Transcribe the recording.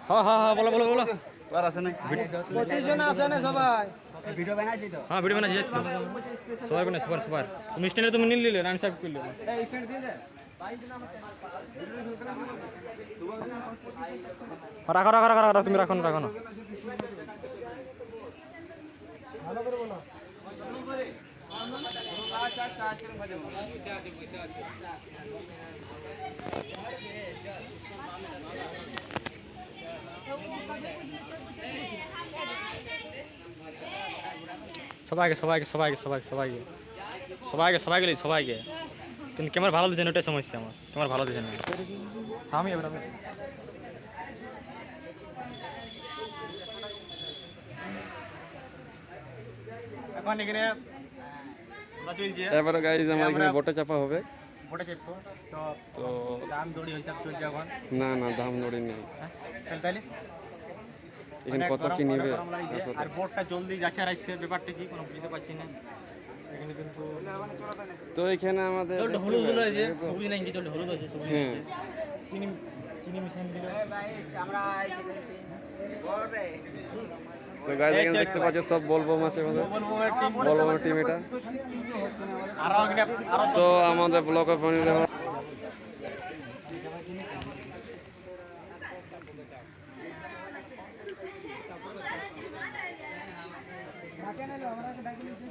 হ্যাঁ হ্যাঁ হ্যাঁ বলো বলো বলো। আর আছে না 25 জন আছে না সবাই? ভিডিও বানাইছি তো হ্যাঁ ভিডিও বানাচ্ছি তো সবার কোনে সবার সবার তুমি স্ট্যান্ডে তুমি নিলে রান সাহেব করলে এই স্ট্যান্ড দিয়ে দে রাখো রাখো রাখো রাখো তুমি রাখো না রাখো না ভালো করে বলো। সবাইকে সবাইকে সবাইকে সবাইকে সবাইকে সবাইকে সবাইকে লিখি সবাইকে কিন্তু ক্যামেরা ভালো দিচ্ছে না ওটাই সমস্যা আমার ক্যামেরা ভালো দিচ্ছে না আমি এবার আমি এখন এখানে চলছে এবারে গাইস আমার এখানে বটে চাপা হবে বটে চেপবো তো তো দাম দড়ি হিসাব চলছে এখন না না দাম দড়ি নেই তাহলে এখানে কত কি নেবে আর বোটটা জলদি যাচ্ছে আর আসছে ব্যাপারটা কি কোনো বুঝতে পারছি না এখানে কিন্তু তো এখানে আমাদের জলটা হলুদ হলুদ আছে সবুজ নাই কি জলটা হলুদ আছে সবুজ হ্যাঁ চিনি চিনি মিশাই দিল আমরা এসে গেছি। তো গাইস এখানে দেখতে পাচ্ছ সব বলবো মাসে মধ্যে বলবো টিম এটা আরো আরো তো আমাদের ব্লকে পানি দেওয়া ডাকে নিলো আমরা ডাকে নিতে